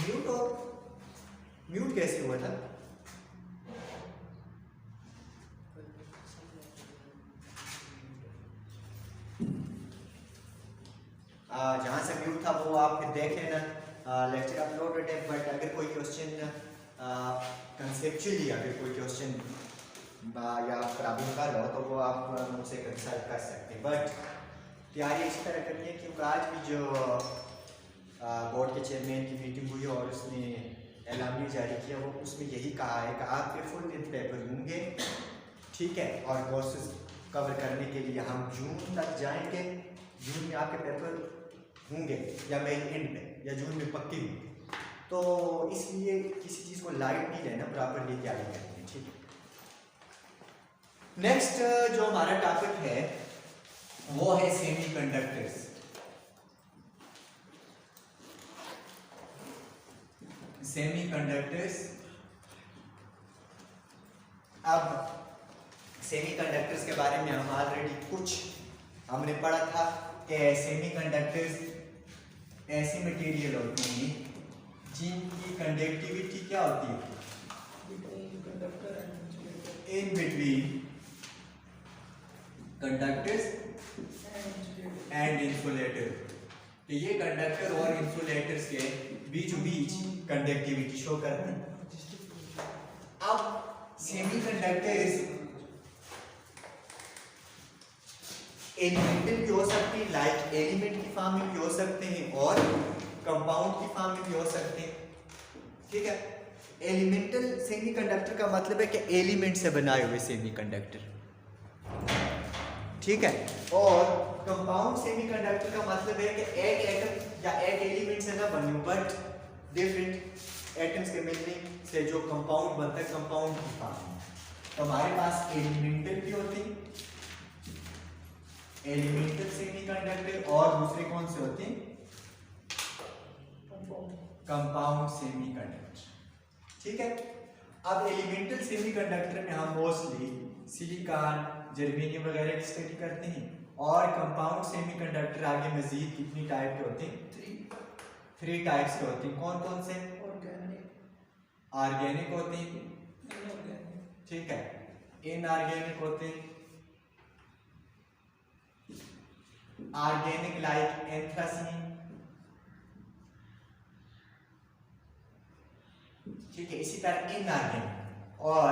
Mute हो, mute कैसे हुआ था? जहाँ से म्यूट था वो आप फिर देख लेना, लेक्चर अपलोडेड है। बट अगर कोई क्वेश्चन कंसेप्चुअली अगर कोई क्वेश्चन या प्रॉब्लम कर रहा हो तो वो आप मुझसे कंसल्ट कर सकते हैं। बट तैयारी इस तरह करनी है क्योंकि आज भी जो बोर्ड के चेयरमैन की मीटिंग हुई और उसने एलामिया जारी किया, वो उसमें यही कहा है कि आपके फुल लेंथ पेपर होंगे, ठीक है, और कोर्सेज कवर करने के लिए हम जून तक जाएंगे। जून में आपके पेपर होंगे या मई एंड में या जून में पक्के होंगे, तो इसलिए किसी चीज़ को लाइट नहीं लेना, प्रॉपरली तैयारी करनी है, ठीक है। नेक्स्ट जो हमारा टॉपिक है वो है सेमीकंडक्टर्स। सेमीकंडक्टर्स, अब सेमीकंडक्टर्स के बारे में हम ऑलरेडी कुछ हमने पढ़ा था कि सेमीकंडक्टर्स ऐसे मटेरियल होते हैं जिनकी कंडक्टिविटी क्या होती है, in between conductors and insulator. तो ये कंडक्टर और इंसुलेटर्स के बीचों बीच कंडक्टिविटी शो करते हैं। अब सेमीकंडक्टर्स एलिमेंटल भी हो सकते हैं, लाइक एलिमेंट की फॉर्म में भी हो सकते हैं और कंपाउंड की फॉर्म में भी हो सकते हैं, ठीक है। एलिमेंटल सेमीकंडक्टर का मतलब है कि एलिमेंट से बनाए हुए सेमीकंडक्टर, ठीक है। और कंपाउंड सेमीकंडक्टर का मतलब है कि एक एटम या एक एलिमेंट से ना बने हो बट डिफरेंट एटम्स के मिलने से जो कंपाउंड बनता है, कंपाउंड की फॉर्म। तो हमारे पास एलिमेंटल भी होती है, एलिमेंटल सेमीकंडक्टर, और दूसरे कौन से होते हैं, कंपाउंड सेमीकंडक्टर, ठीक है। अब एलिमेंटल सेमीकंडक्टर में हम मोस्टली सिलिकॉन, जर्मेनियम वगैरह की स्टडी करते हैं। और कंपाउंड सेमीकंडक्टर आगे मजीद कितनी टाइप के होते हैं, 3 टाइप्स के होते हैं। कौन कौन से? ऑर्गेनिक होते हैं, ठीक है, इनऑर्गेनिक होते हैं, ऑर्गेनिक लाइक एंथ्रासीन, ठीक है, इसी तरह इनऑर्गेनिक और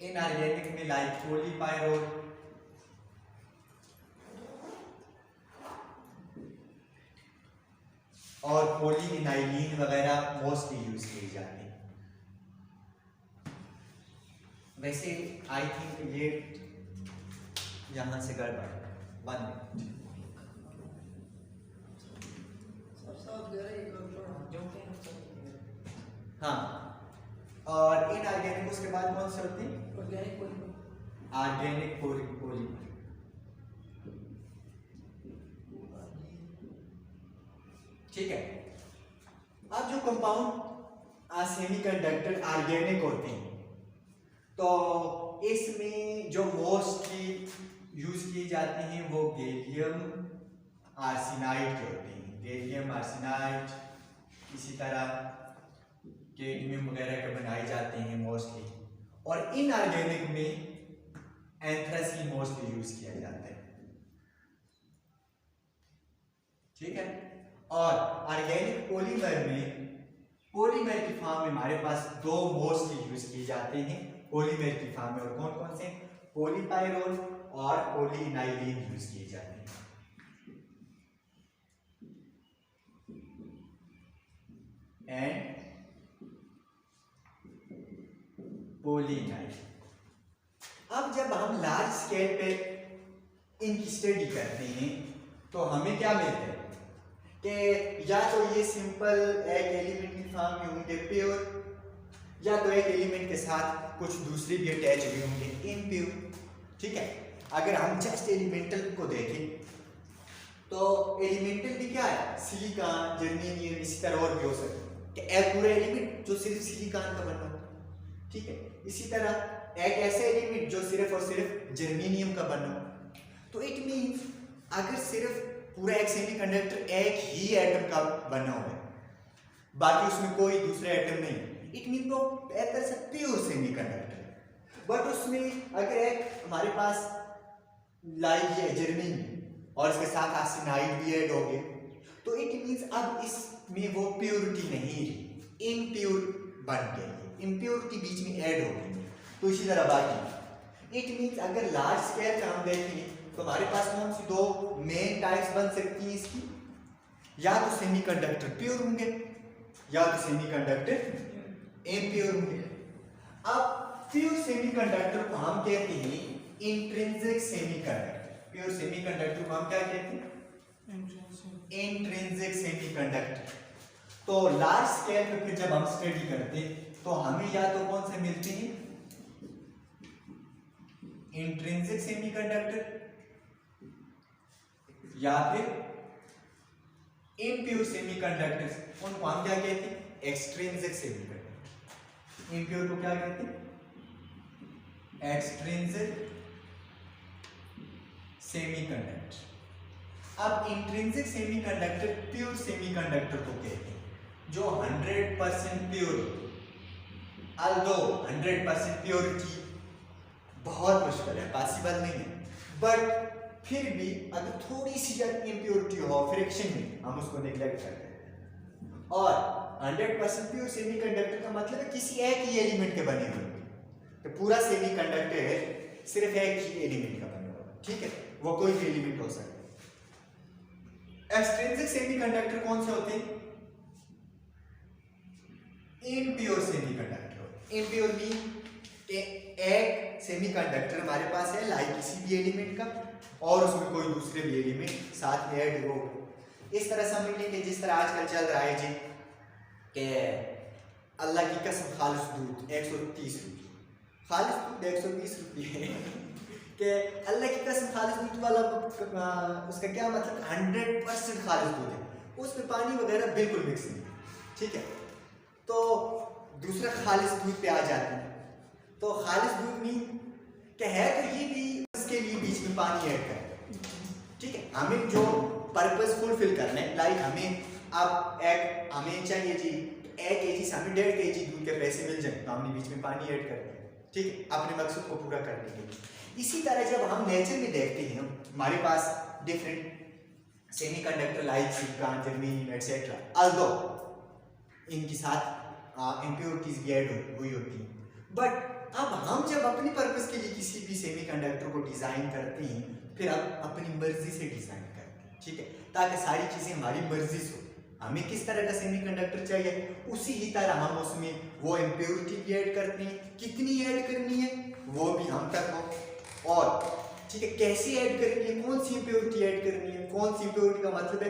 इनऑर्गेनिक में लाइक पॉलीपायरोल, और पॉलीविनाइलीन वगैरह मोस्टली यूज किए जाते हैं। वैसे आई थिंक ये यहां से गड़बड़, 1 मिनट। हाँ, और इनऑर्गेनिक उसके बाद कौन से होते हैं, ऑर्गेनिक पॉली, ठीक है। अब जो कंपाउंड सेमीकंडक्टर ऑर्गेनिक होते हैं तो इसमें जो मोस्टली यूज किए जाते हैं वो गैलियम आर्सेनाइड के होते हैं, गैलियम आर्सेनाइड, इसी तरह कैडमियम वगैरह के बनाए जाते हैं मोस्टली। और इनऑर्गेनिक में एंथ्रासीन मोस्टली यूज किया जाता है, ठीक है। और ऑर्गेनिक पॉलीमर में, पॉलीमर की फॉर्म में हमारे पास 2 मोस्टली यूज किए जाते हैं पॉलीमर की फॉर्म में, और कौन कौन से? पॉलीपायरोल और पॉलीविनाइलीन यूज किए जाते हैं। And polyvinyl. अब जब हम लार्ज स्केल पे इनकी स्टडी करते हैं तो हमें क्या मिलता है कि या तो ये सिंपल एक एलिमेंट की फॉर्म में होंगे प्योर, या तो एक एलिमेंट के साथ कुछ दूसरे भी अटैच भी होंगे इम्प्योर, ठीक है। अगर हम जस्ट एलिमेंटल को देखें तो एलिमेंटल भी क्या है, सिलिकॉन, जर्मेनियम, इसी तरह और भी हो सकते हैं कि एक पूरा एलिमेंट जो सिर्फ सिलिकॉन का बना हो, ठीक है। इसी तरह एक ऐसा एलिमेंट जो सिर्फ और सिर्फ जर्मेनियम का बना हो। तो इट मीन्स अगर सिर्फ पूरा एक सेमीकंडक्टर एक ही एटम का बना हुआ है, बाकी उसमें कोई दूसरा एटम नहीं। इट मीन वो एक तरह से प्योर सेमीकंडक्टर है। बट उसमें अगर एक हमारे पास लाइक ये जर्मेनियम और इसके साथ आर्सेनाइड भी ऐड हो गए, तो इट मीन्स अब इसमें वो प्योरिटी नहीं रही, इम्प्योर बन गई, इम्प्योरिटी बीच में ऐड हो गई। तो इसी तरह बाकी इट मीन्स अगर लार्ज स्केल का हम देखें तो हमारे पास कौन सी दो मेन टाइप्स बन सकती हैं इसकी, या तो सेमीकंडक्टर प्योर होंगे या तो सेमीकंडक्टर इम्प्योर होंगे। अब प्योर सेमीकंडक्टर को हम कहते हैं इंट्रिंसिक सेमीकंडक्टर। प्योर सेमीकंडक्टर को हम क्या कहते हैं? Intrinsic semiconductor. तो लार्ज स्केल पे फिर जब हम स्टडी करते हैं तो हमें या तो कौन से मिलते हैं, इंट्रिंसिक सेमीकंडक्टर या फिर इम्प्योर सेमीकंडक्टर्स, उनको हम क्या कहते हैं? Extrinsic semiconductor. इम्प्योर को क्या कहते हैं? Extrinsic semiconductor. अब इंट्रिंसिक सेमीकंडक्टर प्योर सेमीकंडक्टर को कहते हैं जो 100% प्योर, अल्दो 100% प्योरिटी बहुत मुश्किल है, पॉसिबल नहीं है, बट फिर भी अगर थोड़ी सी इम्प्योरिटी हो फ्रिक्शन में, हम उसको नेग्लेक्ट करते हैं। और 100% प्योर सेमीकंडक्टर का मतलब है किसी एक ही एलिमेंट के बने हुए, तो पूरा सेमीकंडक्टर सिर्फ एक ही एलिमेंट का बना हुआ, ठीक है, वो कोई भी एलिमेंट हो सकता है। एक्सट्रिंसिक सेमीकंडक्टर कौन से होते हैं? Impure semiconductor. इम्प्योर मीन एक सेमीकंडक्टर हमारे पास है लाइक किसी भी एलिमेंट का, और उसमें कोई दूसरे भी एलिमेंट साथ में ऐड हो। इस तरह समझ लें कि जिस तरह आजकल चल रहा है जी कि अल्लाह की कसम खालिस दूध 130 रुपये, खालिस दूध 120 रुपये कि अल्लाह की कसम खालिस दूध वाला उसका क्या मतलब? 100% खालिस दूध है, उसमें पानी वगैरह बिल्कुल मिक्स नहीं, ठीक है। तो दूसरा खालिस दूध पे आ जाते हैं, तो खालिस दूध मीन क्या है, तो ये भी इसके लिए बीच में पानी ऐड करते हैं, ठीक है। हमें जो पर्पस फुलफिल करना है, लाइक हमें चाहिए जी 1 kg से हमें 1.5 kg दूध के पैसे मिल जाए, तो हमने बीच में पानी ऐड कर दिया, ठीक है, अपने मकसद को पूरा करने के लिए। इसी तरह जब हम नेचर में देखते हैं, हमारे पास different semiconductor like silicon, germanium etcetera, although इनके साथ इम्प्योरिटीज भी ऐड हुई होती हैं, बट अब हम जब अपनी पर्पस के लिए किसी भी सेमीकंडक्टर को डिजाइन करते हैं, फिर अब अपनी मर्जी से डिजाइन करते हैं, ठीक है, ताकि सारी चीजें हमारी मर्जी से हो। हमें किस तरह का सेमीकंडक्टर चाहिए, उसी ही तरह हम उसमें वो इम्प्योरिटी भी ऐड करते हैं, कितनी ऐड करनी है वो भी हम तक हो, और ठीक है कैसे ऐड करनी है, कौन सी इम्प्योरिटी ऐड करनी है। कौन सी इम्प्योरिटी का मतलब है,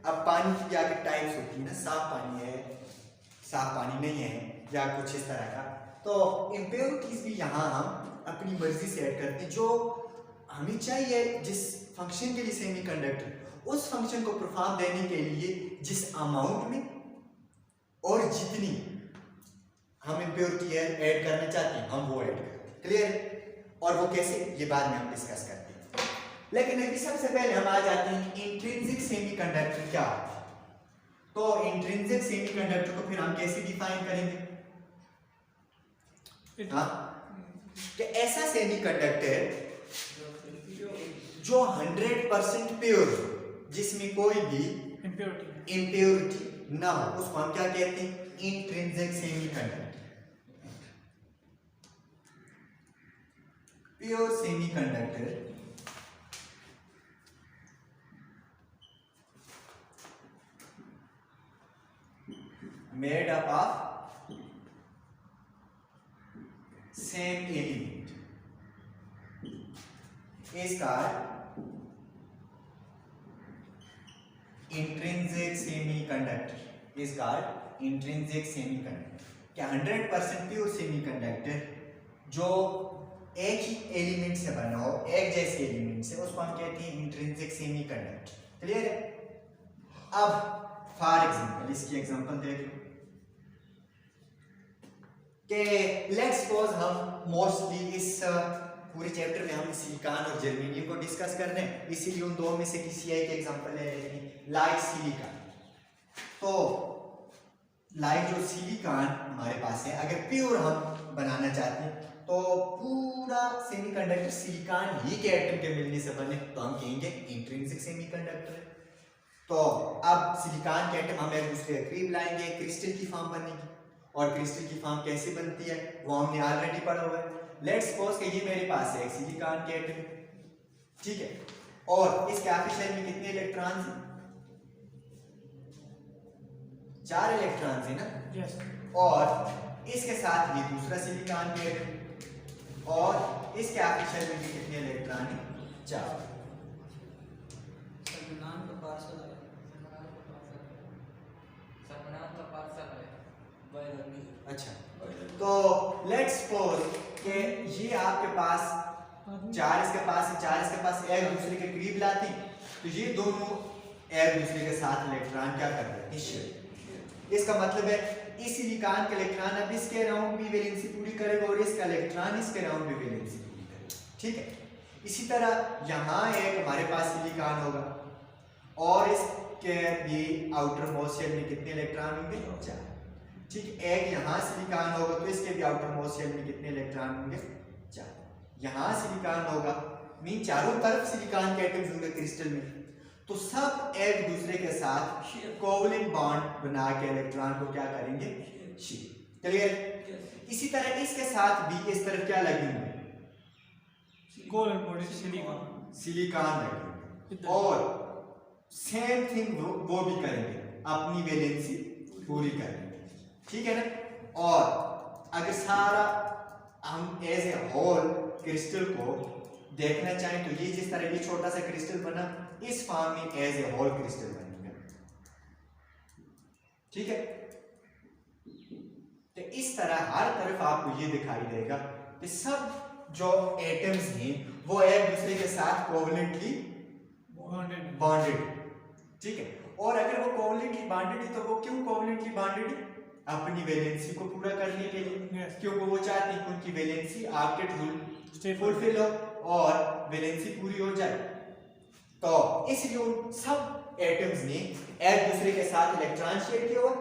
अब पानी की भी आगे टाइप्स होती है ना, साफ पानी है, साफ पानी नहीं है, या कुछ इस तरह का। तो इम्प्योरिटीज भी यहाँ हम अपनी मर्जी से ऐड करते हैं, जो हमें चाहिए जिस फंक्शन के लिए सेमीकंडक्टर, उस फंक्शन को परफॉर्म देने के लिए जिस अमाउंट में और जितनी हम इम्प्योरिटी ऐड करना चाहते हैं, हम वो ऐड करते हैं। क्लियर? और वो कैसे, ये बाद में हम डिस्कस करते हैं। लेकिन अभी सबसे पहले हम आ जाते हैं कि इंट्रिंसिक सेमीकंडक्टर क्या है। तो इंट्रिंसिक सेमीकंडक्टर को फिर हम कैसे डिफाइन करेंगे? हाँ, कि ऐसा सेमीकंडक्टर जो 100% प्योर, जिसमें कोई भी इम्प्योरिटी ना हो, उसको हम क्या कहते हैं? Intrinsic semiconductor. Pure semiconductor made up of same element is called intrinsic semiconductor, is called intrinsic semiconductor। क्या 100% प्योर सेमीकंडक्टर जो एक ही एलिमेंट से बना हो, एक जैसे एलिमेंट से, उसको हम कहते हैं इंट्रिंसिक सेमीकंडक्टर। क्लियर है? अब फॉर एग्जांपल इसकी एग्जांपल देख लो कि लेट्स सपोज हम मोस्टली इस पूरे चैप्टर में हम सिलिकॉन और जर्मेनियम को डिस्कस कर रहे हैं, इसीलिए उन दो में से किसी एक एग्जांपल ले लेते हैं, लाइक सिलिकॉन। तो लाइक जो सिलिकॉन हमारे पास है, अगर प्योर हम बनाना चाहते हैं तो पूरा सेमीकंडक्टर सिलिकॉन ही के एटम के मिलने से बने तो हम कहेंगे इंट्रिंसिक सेमीकंडक्टर। तो अब सिलिकॉन के एटम हम एक दूसरे के करीब लाएंगे, क्रिस्टल की फॉर्म बनेगी, और क्रिस्टल की फॉर्म कैसे बनती है वो हमने ऑलरेडी पढ़ा हुआ है। लेट्स सपोज कि ये मेरे पास है एक सिलिकॉन के एटम, ठीक है, और इस कैफी शेल में कितने इलेक्ट्रॉन्स हैं? 4 इलेक्ट्रॉन्स है ना, यस। और इसके साथ ये दूसरा सिलिकॉन के एटम, और इस कैफी शेल में भी कितने इलेक्ट्रॉन हैं? 4। अच्छा, तो लेट्स सपोज कि ये आपके पास 4 इसके पास है, 4 इसके पास, एक दूसरे के करीब लाते हैं तो ये दोनों एक दूसरे के साथ इलेक्ट्रॉन क्या कर रहे हैं? शेयर। इसका मतलब है इस सिलिकॉन का इलेक्ट्रॉन अब इसके अराउंड भी वैलेंसी पूरी करेगा और इसका इलेक्ट्रॉन इसके अराउंड भी वैलेंसी पूरी करेगा, ठीक है। इसी तरह यहाँ एक हमारे पास सिलिकॉन होगा और इसके भी आउटर मोस्ट शेल में कितने इलेक्ट्रॉन होंगे? 4, ठीक। एक यहाँ सिलिकॉन होगा तो इसके भी आउटर मोस्ट शेल में कितने इलेक्ट्रॉन होंगे? 4। यहाँ सिलिकॉन होगा, मीन चारों तरफ सिलिकॉन के एटम्स होंगे क्रिस्टल में, तो सब एक दूसरे के साथ कोवलेंट बॉन्ड बना के इलेक्ट्रॉन को क्या करेंगे? शेयर। क्लियर? इसी तरह इसके साथ भी इस तरफ क्या लगेंगे? कोवलेंट बॉन्ड सिलिकॉन लगेंगे, और सेम थिंग वो भी करेंगे, अपनी वैलेंसी पूरी करेंगे, ठीक है ना। और अगर सारा हम एज ए होल क्रिस्टल को देखना चाहें तो ये जिस तरह ये छोटा सा क्रिस्टल बना, इस फॉर्म में एज ए होल क्रिस्टल बनेगा, ठीक है। तो इस तरह हर तरफ आपको ये दिखाई देगा कि सब जो एटम्स हैं वो एक दूसरे के साथ कोवलेंटली बॉन्डेड, ठीक है। और अगर वो कोवलेंटली बॉन्डेड है तो वो क्यों कोवलेंटली बॉन्डेड है? अपनी वैलेंसी को पूरा करने के लिए, क्योंकि वो चाहते हैं कि उनकी वैलेंसी ऑक्टेट रूल फुलफिल हो और वैलेंसी पूरी हो जाए। तो इसलिए उन सब एटम्स ने एक दूसरे के साथ इलेक्ट्रॉन शेयर किया हुआ,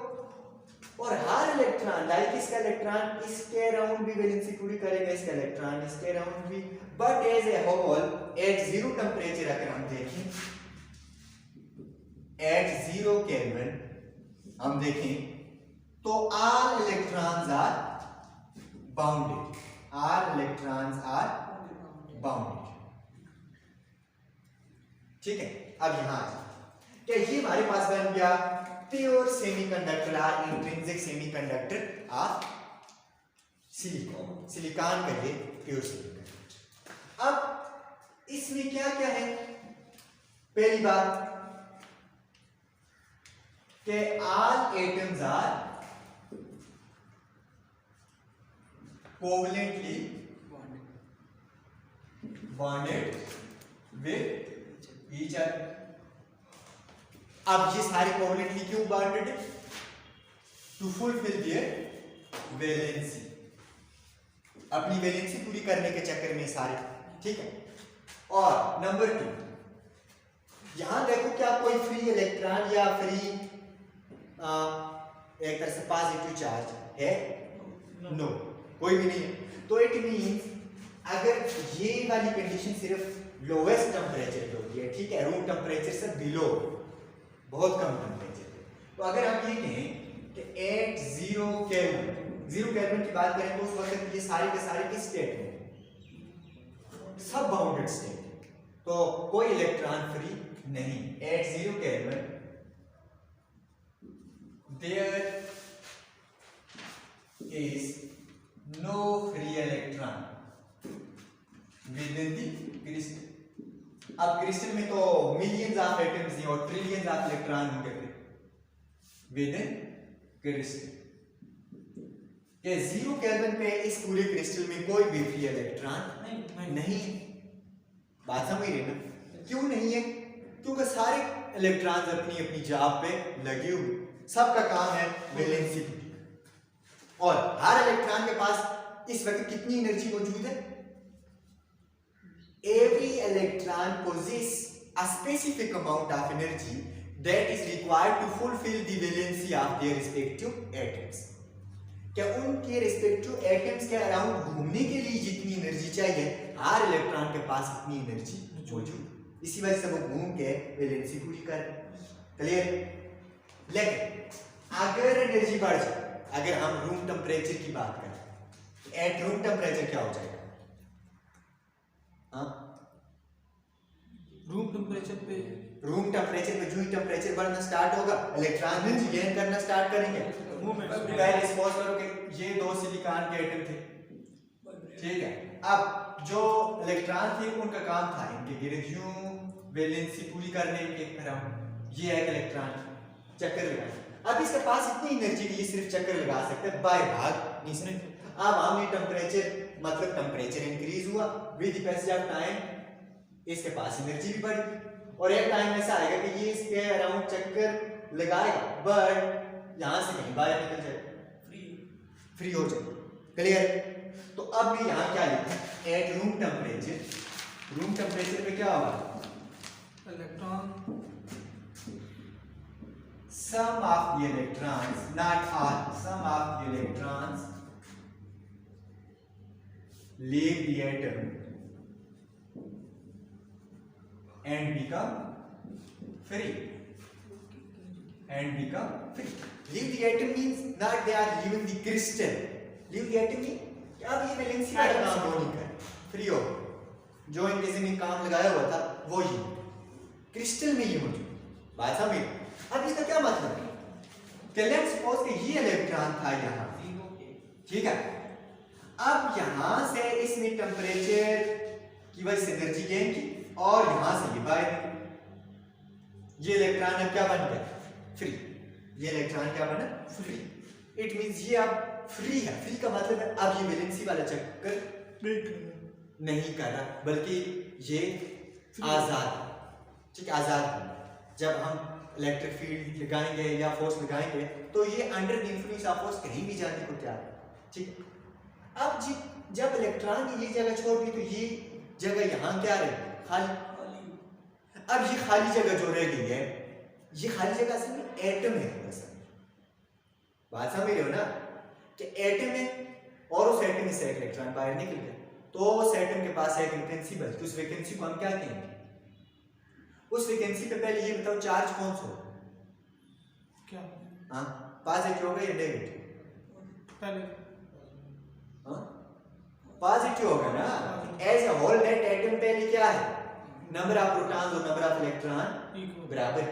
और हर इलेक्ट्रॉन लाइक इसका इलेक्ट्रॉन इसके अराउंड भी वैलेंसी पूरी करेगा, इसका इलेक्ट्रॉन इसके अराउंड भी, but as a whole at 0 temperature अगर हम देखें, एट 0 केल्विन हम देखें तो all electrons are bounded, all electrons are bounded, ठीक है। अब यहां क्या ये हमारे पास बन गया प्योर सेमीकंडक्टर और intrinsic semiconductor of silicon, silicon का ये प्योर सेमीकंडक्टर। अब इसमें क्या क्या है? पहली बात कि all atoms are covalently bonded with each other। अब ये सारे कोवलेंटली क्यों बॉन्डेड है? टू फुलफिल देयर वैलेंसी, अपनी वैलेंसी पूरी करने के चक्कर में सारे, ठीक है। और नंबर 2, यहां देखो क्या कोई फ्री इलेक्ट्रॉन या फ्री एक तरह से पॉजिटिव चार्ज है? नो, कोई भी नहीं है। तो इट मींस अगर ये वाली कंडीशन सिर्फ लोवेस्ट टेम्परेचर पे होती है, ठीक है, रूम टेम्परेचर से बिलो, बहुत कम टेम्परेचर पे, तो अगर हम ये कहें कि एट 0 केल्विन की बात करें तो उस वक्त ये सारे के सारे किस स्टेट में? सब बाउंडेड स्टेट, तो कोई इलेक्ट्रॉन फ्री नहीं। At 0 kelvin there is no free electron within the crystal। अब क्रिस्टल में तो मिलियंस ऑफ एटम्स हैं और ट्रिलियंस ऑफ इलेक्ट्रॉन होंगे विद इन क्रिस्टल के 0 केल्विन पे इस पूरे क्रिस्टल में कोई भी फ्री इलेक्ट्रॉन नहीं। बात समझ रहे ना? क्यों नहीं है? क्योंकि सारे इलेक्ट्रॉन्स अपनी अपनी जॉब पे लगे हुए, सबका काम है वैलेंसी, और हर इलेक्ट्रॉन के पास इस वक्त कितनी एनर्जी मौजूद है? electron possess a specific amount of energy that is required to fulfill the valency of their respective atoms. क्या उनके रिस्पेक्टिव एटम्स के अराउंड घूमने के लिए जितनी एनर्जी चाहिए हर इलेक्ट्रॉन के पास इतनी एनर्जी मौजूद, इसी वजह से वो घूम के वैलेंसी पूरी कर। क्लियर? लेकिन अगर एनर्जी बढ़ जाए, अगर हम रूम टेम्परेचर की बात करें, एट रूम टेम्परेचर क्या हो जाएगा? हाँ, रूम टेम्परेचर पे जो ही टेम्परेचर बढ़ना स्टार्ट होगा इलेक्ट्रॉन एनर्जी गेन करना स्टार्ट करेंगे। पहले सपोज करो कि ये दो सिलिकॉन के एटम थे, ठीक है। अब जो इलेक्ट्रॉन थे उनका काम था इनके गिर्द यूं वैलेंसी पूरी करने के अराउंड। ये एक इलेक्ट्रॉन चक्कर लगा, अब इसके पास इतनी एनर्जी कि ये सिर्फ चक्कर लगा सकते हैं, बाय भाग नहीं सुने। अब हमने टेम्परेचर मतलब टेम्परेचर इंक्रीज हुआ with the passage of time, इसके पास एनर्जी भी बढ़ी और एक टाइम ऐसा आएगा कि ये इसके अराउंड चक्कर लगाएगा बट यहां से कहीं बाहर निकल जाएगा, फ्री हो जाएगा। क्लियर? तो अब मैं यहां क्या लिखूं? एट रूम टेम्परेचर पे क्या होगा? Electron some of the electrons, not all, some of the electrons leave the atom and become free. Leave the atom means not they are leaving the crystal. Leave the atom means कि अब ये valency का काम नहीं कर, free हो, जो इनके ज़मीन काम लगाया हुआ था वो ही क्रिस्टल में ही मौजूद। बात समझ? अब इसका क्या मतलब है कि लेट्स सपोज कि ये इलेक्ट्रॉन था यहाँ, ठीक है। अब यहां से इसने टेम्परेचर की वजह से एनर्जी गेन की और यहां से ये बाहर निकला। ये इलेक्ट्रॉन अब क्या बन गया? फ्री। ये इलेक्ट्रॉन क्या बना? फ्री। इट मींस ये अब फ्री है। फ्री का मतलब है अब ये वैलेंसी वाला चक्कर नहीं कर रहा बल्कि ये आजाद, ठीक, आजाद। जब हम इलेक्ट्रिक फील्ड लगाएंगे या फोर्स लगाएंगे तो ये under the influence of force कहीं भी जाने को तैयार है, ठीक। अब जब इलेक्ट्रॉन ये जगह छोड़ दी तो ये जगह यहाँ क्या रही? खाली। अब ये खाली जगह जो रह गई है, ये खाली जगह असल में एटम है। बात समझ रहे हो ना कि एटम है और उस एटम से एक इलेक्ट्रॉन बाहर निकल गया तो उस एटम के पास एक वैकेंसी बचती, उस वैकेंसी को हम क्या कहेंगे? उस वैकेंसी पे पहले ये बताओ चार्ज कौन सा होगा? क्या? हाँ, पॉजिटिव होगा या नेगेटिव? पहले पॉजिटिव होगा ना। As a whole that atom पहले क्या है? नंबर ऑफ प्रोटॉन्स और नंबर ऑफ इलेक्ट्रॉन बराबर।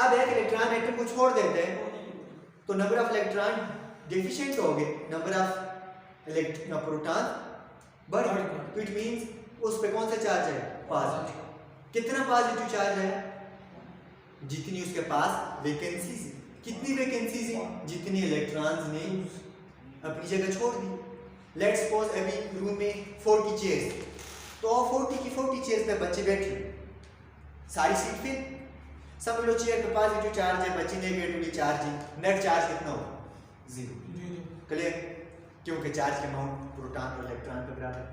अब एक इलेक्ट्रॉन एटम को छोड़ देते हैं तो नंबर ऑफ इलेक्ट्रॉन डेफिशिएंट हो गए, नंबर ऑफ प्रोटॉन बढ़ गए, तो इट मींस उस पे कौन सा चार्ज है? पॉजिटिव। कितना पॉजिटिव चार्ज है? जितनी उसके पास वैकेंसीज है। कितनी वैकेंसीज है? जितनी इलेक्ट्रॉन्स ने अपनी जगह छोड़ दी। लेट्स सपोज अभी रूम में 40 चेयर्स, तो 40 की 40 चेयर्स पे बच्चे बैठे, सारी सीट फिल। समझ लो चेयर पे पॉजिटिव चार्ज है, बच्चे नेगेटिवली चार्ज है, नेट चार्ज कितना होगा? 0। क्लियर? क्योंकि चार्ज के अमाउंट प्रोटॉन और इलेक्ट्रॉन के बराबर।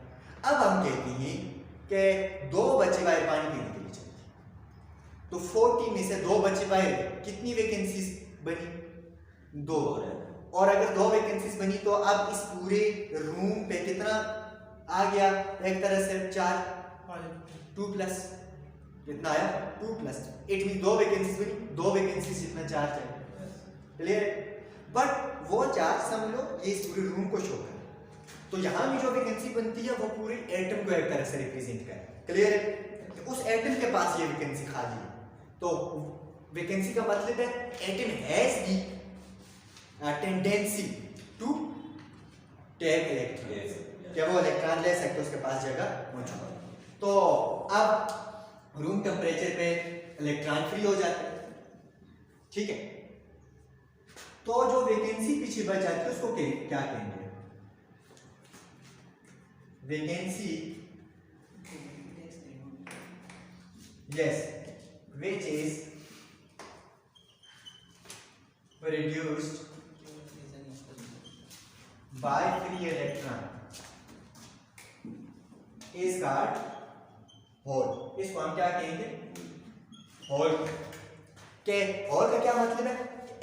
अब हम कहते हैं कि 2 बच्चे बाहर पानी पीने के लिए चाहिए, तो 40 में से 2 बच्चे बाहर, कितनी वैकेंसीज बनी? 2। और अगर 2 वैकेंसीज बनी तो अब इस पूरे रूम पे कितना आ गया? एक तरह से चार्ज 2+, कितना आया? 2+। इट मीन 2 वैकेंसीज बनी, 2 वैकेंसीज जितना चार्ज है। क्लियर? बट वो चार्ज समझ लो ये इस पूरे रूम को शो करे, तो यहाँ भी जो वैकेंसी बनती है वो पूरे एटम को एक तरह से रिप्रेजेंट करे। क्लियर है? उस एटम के पास ये वैकेंसी खाली है, तो वैकेंसी का मतलब है atom has the tendency to take electron, क्या वो इलेक्ट्रॉन ले सकते, उसके पास जगह मौजूद। तो अब रूम टेम्परेचर पे इलेक्ट्रॉन फ्री हो जाते हैं, ठीक है। तो जो वैकेंसी पीछे बच जाती है उसको क्या कहेंगे? Vacancy, yes, which is produced by free electron is called hole. इसको हम क्या कहेंगे? होल। के होल का क्या मतलब है?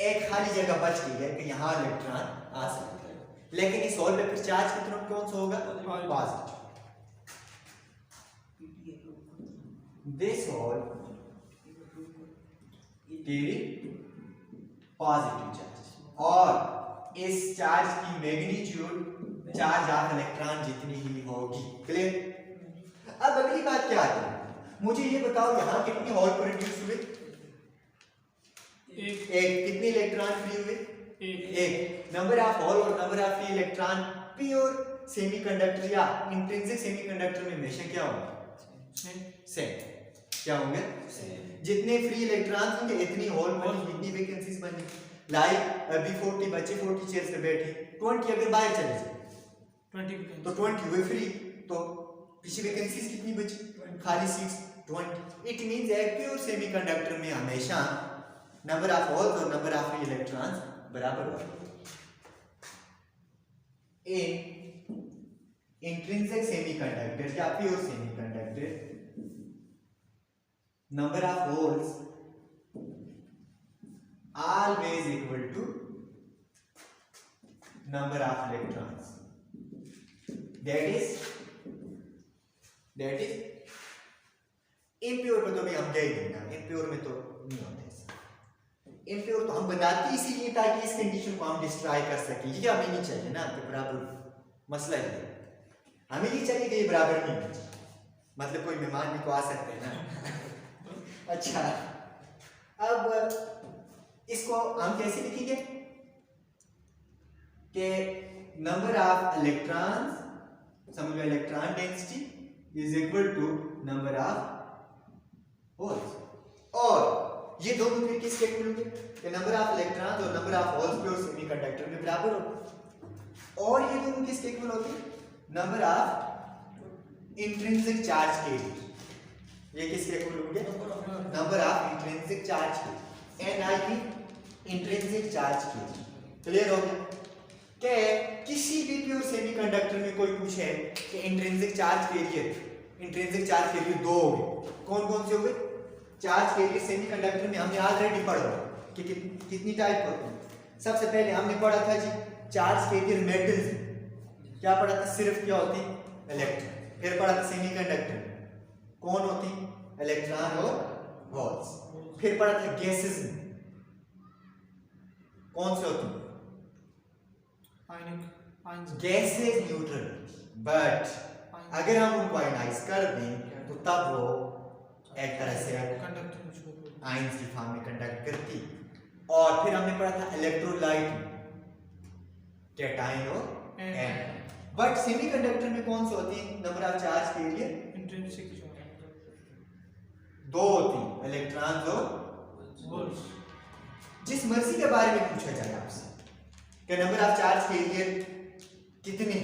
एक खाली जगह बच गई है कि यहाँ इलेक्ट्रॉन आ सकता है, लेकिन इस होल पे फिर चार्ज कितना कौन सा होगा? Positive. This hole carry positive charge, और इस चार्ज की मैग्नीट्यूड चार्ज ऑफ इलेक्ट्रॉन जितनी ही होगी। क्लियर? अब अगली बात क्या आती है, मुझे ये बताओ यहाँ कितने होल प्रोड्यूस हुए? एक। कितने इलेक्ट्रॉन फ्री हुए? एक। नंबर ऑफ होल और number of free electron pure semiconductor या इंट्रिंसिक सेमीकंडक्टर में हमेशा क्या होगा? सेम। क्या होंगे? जितने फ्री इलेक्ट्रॉन होंगे इतनी होल बनी, इतनी वैकेंसीज बनी। लाइक अभी 40 बच्चे 40 चेयर्स पे बैठे, 20 अगर बाहर चले जाए 20 तो 20 हुए फ्री, तो पीछे वैकेंसीज कितनी बची? खाली सीट्स 20। इट मींस एक प्योर सेमीकंडक्टर में हमेशा नंबर ऑफ होल्स और नंबर ऑफ फ्री इलेक्ट्रॉन्स बराबर होते हैं। इंट्रिंसिक सेमीकंडक्टर या pure semiconductor, number of holes always equal to number of electrons. That is impure में तो भी हम कह ही देना, impure में तो नहीं होता ऐसा। impure तो हम बनाते इसीलिए ताकि इस कंडीशन को हम डिस्ट्रॉय कर सकें। ये हमें नहीं चाहिए ना कि बराबर, मसला ये है हमें ये चाहिए कि ये बराबर नहीं होना चाहिए, मतलब कोई मेहमान भी तो आ सकते हैं ना। अच्छा, अब इसको हम कैसे लिखेंगे कि नंबर ऑफ इलेक्ट्रॉन्स, समझ लो electron density is equal to number of holes, और ये दोनों फिर किसके इक्वल होंगे? कि नंबर ऑफ इलेक्ट्रॉन्स और number of holes pure semiconductor में बराबर हो, और ये दोनों किसके इक्वल होते हैं? नंबर ऑफ इंट्रिंसिक चार्ज के लिए। ये किसके इक्वल होंगे? नंबर ऑफ इंट्रिंसिक चार्ज के, NIP इंट्रिंसिक चार्ज के। क्लियर हो गया? कि किसी भी प्योर सेमीकंडक्टर में कोई पूछे कि इंट्रिंसिक चार्ज के लिए दो हो गए, कौन कौन से हो गए? चार्ज के लिए सेमीकंडक्टर में हमने ऑलरेडी पढ़ा कि कितनी टाइप होती है। सबसे पहले हमने पढ़ा था जी चार्ज के लिए मेटल्स, क्या पढ़ा था? सिर्फ क्या होती? इलेक्ट्रॉन। फिर पढ़ा था सेमीकंडक्टर कौन होती? इलेक्ट्रॉन और होल्स। फिर पढ़ा था गैसेस में कौन से होती? गैसेस न्यूट्रल, बट अगर हम उनको आयनाइज कर दें तो तब वो एक तरह से आयंस की फॉर्म में कंडक्ट करती। और फिर हमने पढ़ा था इलेक्ट्रोलाइट, कैटायन और एनायन। बट सेमीकंडक्टर में कौन सी होती है? नंबर ऑफ चार्ज के लिए इंट्रिंसिक दो होती, इलेक्ट्रॉन और होल्स। जिस मर्जी के बारे में पूछा जाए आपसे कि नंबर ऑफ चार्ज के लिए कितने,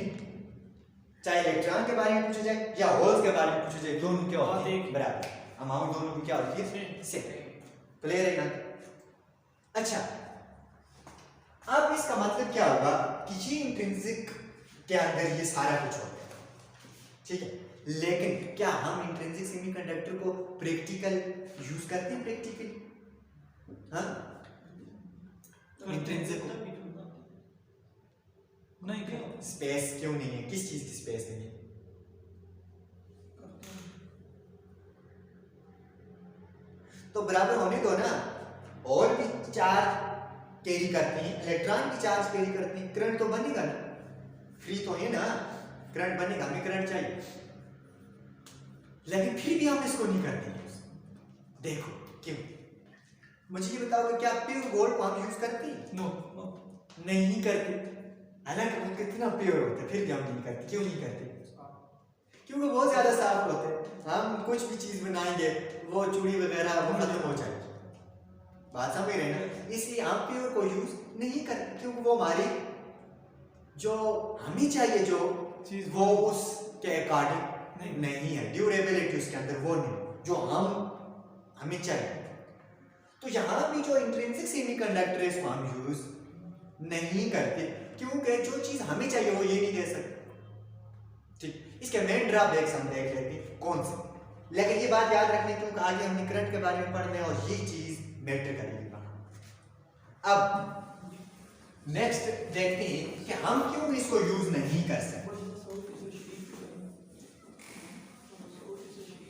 चाहे इलेक्ट्रॉन के बारे में पूछा जाए या होल्स के बारे में पूछा जाए, दोनों क्या होते हैं? बराबर। अमाउंट दोनों की क्या होती है? सेम। क्लियर है ना? अच्छा, अब इसका मतलब क्या होगा कि ये इंट्रिंसिक के अंदर ये सारा कुछ होता है, ठीक है, लेकिन क्या हम इंट्रिंसिक सेमीकंडक्टर को प्रैक्टिकल यूज करते हैं? प्रैक्टिकली हाँ, इंट्रिंसिक नहीं क्या? स्पेस क्यों नहीं है? किस चीज की स्पेस नहीं है? तो बराबर होने दो ना। और भी चार्ज कैरी करती हैं, इलेक्ट्रॉन भी चार्ज कैरी करती हैं, करंट तो बनेगा ना, फ्री तो है ना, करंट बनेगा, हमें करंट चाहिए, लेकिन फिर भी हम इसको नहीं करते हैं। देखो क्यों? मुझे ये बताओ कि क्या प्योर गोल्ड को हम यूज करते हैं? नो, नहीं करते। हालांकि वो कितना प्योर होता है फिर भी हम नहीं करते। क्यों नहीं करते? क्योंकि बहुत ज्यादा साफ होते हैं। हम कुछ भी चीज बनाएंगे वो चूड़ी वगैरह वो खत्म हो जाएगी, बात समझ रहे ना? इसलिए हम प्योर को यूज नहीं करते क्योंकि वो हमारी जो हमें चाहिए जो चीज वो उसके अकॉर्डिंग नहीं है, ड्यूरेबिलिटी उसके अंदर वो नहीं जो हमें चाहिए। तो यहाँ भी जो इंट्रिंसिक सेमीकंडक्टर है इसको हम यूज नहीं करते क्योंकि जो चीज हमें चाहिए वो ये नहीं दे सकते। ठीक, इसके मेन ड्रॉबैक्स हम देख लेते हैं। कौन से? लेकिन ये बात याद रखनी क्योंकि आगे हमने करंट के बारे में पढ़ना है और ये चीज मैटर करेगी वहां। अब नेक्स्ट देखते हैं कि हम क्यों इसको यूज नहीं कर सकते।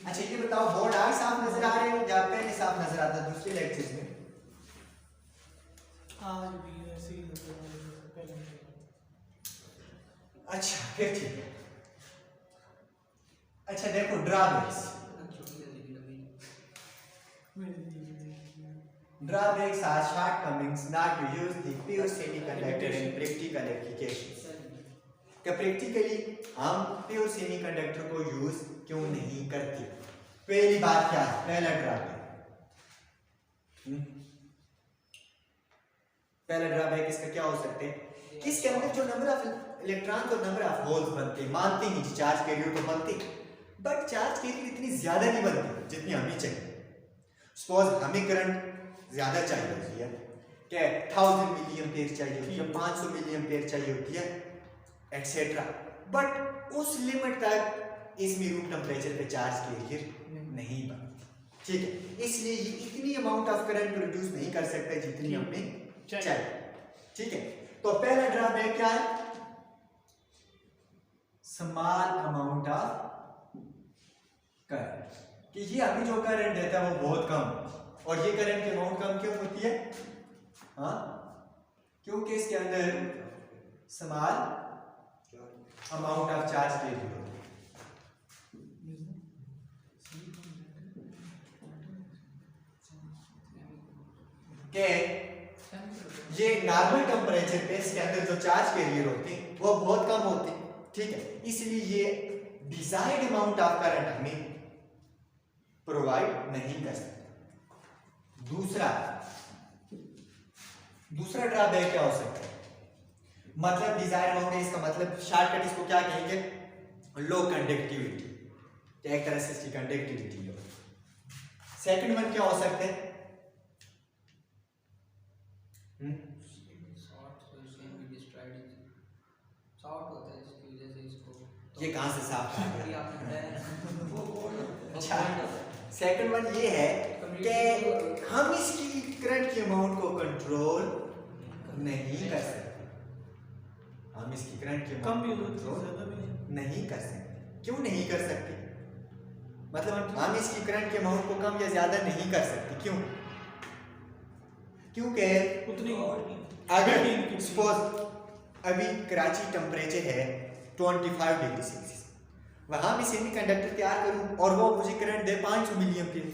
अच्छा ये बताओ, बोर्ड आज साफ नजर आ रहे हो या पहले साफ नजर आता है दूसरे लेक्चर्स में? आज भी ऐसे ही नजर आ रहा है पहले। अच्छा फिर ठीक है। अच्छा देखो drawbacks, drawbacks are shortcomings not to use the pure semiconductor in practical applications। क्या प्रैक्टिकली हम प्योर सेमीकंडक्टर को यूज क्यों नहीं करते? पहली बात क्या है, पहला ड्रॉबैक इसका क्या हो सकते हैं कि इसके अंदर जो नंबर ऑफ इलेक्ट्रॉन और नंबर ऑफ होल्स बनते हैं, मानते नहीं चार्ज कैरियर तो बनते, बट चार्ज कैरियर इतनी ज्यादा नहीं बनती जितनी हमें चाहिए। सपोज हमें करंट ज्यादा चाहिए होती है कि 1000 मिली एम्पीयर चाहिए होती है, 500 मिली एम्पीयर चाहिए होती है एक्सेट्रा, बट उस लिमिट तक इसमें रूम टेम्परेचर पे चार्ज कैरियर नहीं बनती। ठीक है, इसलिए ये इतनी अमाउंट ऑफ करंट प्रोड्यूस नहीं कर सकता जितनी हमें चाहिए। ठीक है, तो पहला ड्रॉबैक क्या है, स्मॉल अमाउंट ऑफ करंट, कि ये अभी जो करंट देता है वो बहुत कम, और ये करंट की अमाउंट कम क्यों होती है? हाँ, क्योंकि इसके अंदर स्मॉल अमाउंट ऑफ चार्ज के लिए के ये नॉर्मल टेम्परेचर पे इसके अंदर जो चार्ज कैरियर होते हैं वो बहुत कम होते हैं। ठीक है, इसलिए ये डिजायर्ड अमाउंट ऑफ करंट हमें प्रोवाइड नहीं कर सकते। दूसरा ड्रॉबैक क्या हो सकता है, मतलब डिजायर अमाउंट है, इसका मतलब शॉर्टकट इसको क्या कहेंगे, लो कंडक्टिविटी, एक तरह से इसकी कंडक्टिविटी लो। सेकंड वन क्या हो सकते हैं, ये कहां से साफ कर दिया? अच्छा, सेकंड वन ये है कि हम इसकी करंट की अमाउंट को कंट्रोल नहीं कर सकते। हम इसकी करंट की कम भी अमाउंट को ज्यादा भी नहीं कर सकते। क्यों नहीं कर सकते? मतलब हम इसकी करंट की अमाउंट को कम या ज्यादा नहीं कर सकते, क्यों? क्योंकि उतनी अगर सपोज अभी कराची टेम्परेचर है 25 डिग्री सेल्सियस, वहां मैं सेमीकंडक्टर तैयार करूं और वो मुझे करंट दे 500 मिली एम्पीयर,